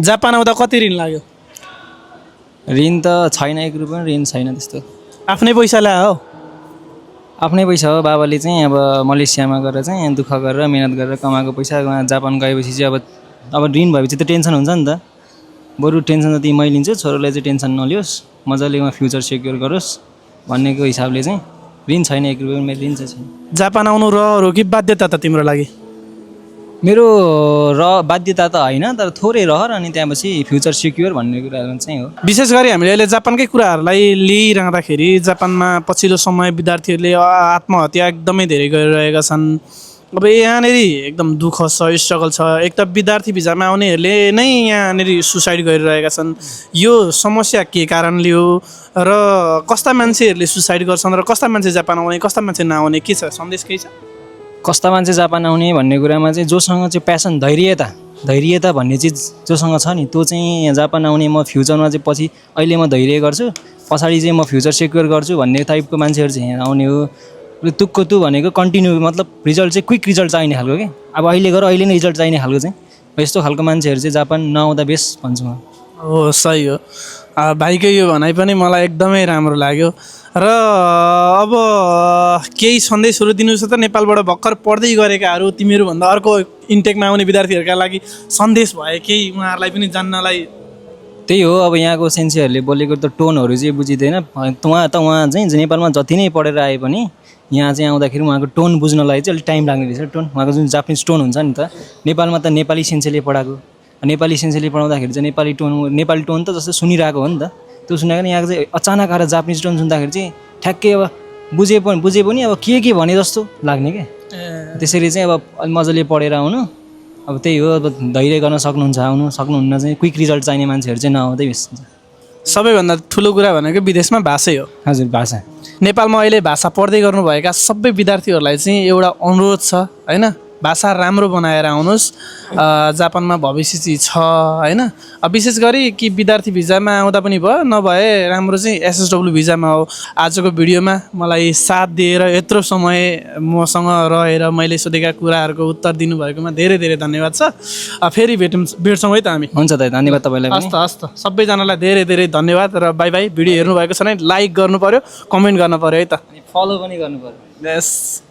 Japan आउँदा कति ऋण लाग्यो? ऋण त छैन, 1 रुपियाँ ऋण छैन त्यस्तो। आफ्नै पैसा ल्यायो हो? आफ्नै पैसा हो। बाबाले चाहिँ अब मलेसियामा गएर चाहिँ दुःख गरेर मेहनत गरेर कमाएको पैसा उहाँ जापान गएपछि चाहिँ अब ऋण भएपछि त टेन्सन हुन्छ नि त। बरु टेन्सन जति मैले लिन्छु, छोरालाई चाहिँ टेन्सन नलियोस्, मजाले उहाँ फ्युचर सेक्योर गरोस् भन्नेको हिसाबले चाहिँ ऋण छैन, 1 रुपियाँ मेरो ऋण चाहिँ छैन। जापान आउनु रहर हो कि बाध्यता त तिम्रो लागि? मेरो बाध्यता त होइन, तर थोरै रहर अनि त्यहाँपछि फ्युचर सिक्योर भन्ने कुराहरू चाहिँ हो। विशेष गरी हामीले अहिले जापानकै कुराहरूलाई लिइरहँदाखेरि जापानमा पछिल्लो समय विद्यार्थीहरूले आत्महत्या एकदमै धेरै गरिरहेका छन्। अब यहाँनिर एकदम दुःख छ, स्ट्रगल छ। एक त विद्यार्थी भिजामा आउनेहरूले नै यहाँनिर सुसाइड गरिरहेका छन्। यो समस्या के कारणले हो र कस्ता मान्छेहरूले सुसाइड गर्छन् र कस्ता मान्छे जापान आउने, कस्ता मान्छे नआउने, के छ सन्देश केही छ? कस्ता मान्छे जापान आउने भन्ने कुरामा चाहिँ जोसँग चाहिँ प्यासन, धैर्यता भन्ने चिज जोसँग छ नि, त्यो चाहिँ जापान आउने। म फ्युचरमा चाहिँ पछि अहिले म धैर्य गर्छु, पछाडि चाहिँ म फ्युचर सेक्योर गर्छु भन्ने टाइपको मान्छेहरू चाहिँ यहाँ आउने हो। र तुक्को तु भनेको कन्टिन्यू, मतलब रिजल्ट चाहिँ क्विक रिजल्ट चाहिने खालको के, अब अहिले गर अहिले नै रिजल्ट चाहिने खालको चाहिँ यस्तो खालको मान्छेहरू चाहिँ जापान नआउँदा बेस्ट भन्छु म। हो, सही हो। भाइको यो भनाइ पनि मलाई एकदमै राम्रो लाग्यो। र अब केही सन्देशहरू दिनु छ त नेपालबाट भर्खर पढ्दै गरेकाहरू, तिमीहरूभन्दा अर्को इन्टेकमा आउने विद्यार्थीहरूका लागि सन्देश भए केही उहाँहरूलाई पनि जान्नलाई? त्यही हो, अब यहाँको सेन्सेहरूले बोलेको त टोनहरू चाहिँ बुझिँदैन। उहाँ चाहिँ नेपालमा जति नै पढेर आए पनि यहाँ चाहिँ आउँदाखेरि उहाँको टोन बुझ्नलाई चाहिँ अलिक टाइम लाग्ने रहेछ। टोन, उहाँको जुन जापानिज टोन हुन्छ नि त, नेपालमा त नेपाली सेन्सेले पढाएको, नेपाली सेन्सेले पढाउँदाखेरि चाहिँ नेपाली टोन त जस्तो सुनिरहेको हो नि त, त्यो सुनेको नि। यहाँको चाहिँ अचानक आएर जापानिज टोन सुन्दाखेरि चाहिँ ठ्याक्कै अब बुझे पनि अब के भने जस्तो लाग्ने क्या। त्यसरी चाहिँ अब मजाले पढेर आउनु। अब त्यही हो, अब धैर्य गर्न सक्नुहुन्न चाहिँ क्विक रिजल्ट चाहिने मान्छेहरू चाहिँ नआउँदै बेस्ट हुन्छ। सबैभन्दा ठुलो कुरा भनेको विदेशमा भाषै हो। हजुर, भाषा। नेपालमा अहिले भाषा पढ्दै गर्नुभएका सबै विद्यार्थीहरूलाई चाहिँ एउटा अनुरोध छ होइन, भाषा राम्रो बनाएर आउनुहोस्। जापानमा भविष्य चाहिँ छ होइन। विशेष गरी कि विद्यार्थी भिजामा आउँदा पनि भयो, नभए राम्रो चाहिँ एसएसडब्ल्यू भिजामा हो। आजको भिडियोमा मलाई साथ दिएर यत्रो समय मसँग रहेर मैले सोधेका कुराहरूको उत्तर दिनुभएकोमा धेरै धेरै धन्यवाद छ। फेरि भेट्छौँ है त हामी। हुन्छ त, धन्यवाद तपाईँलाई पनि। हस्त सबैजनालाई धेरै धेरै धन्यवाद र बाई बाई। भिडियो हेर्नुभएको छ भने लाइक गर्नु पऱ्यो, कमेन्ट गर्नु पऱ्यो है त, फलो पनि गर्नु पऱ्यो। यस।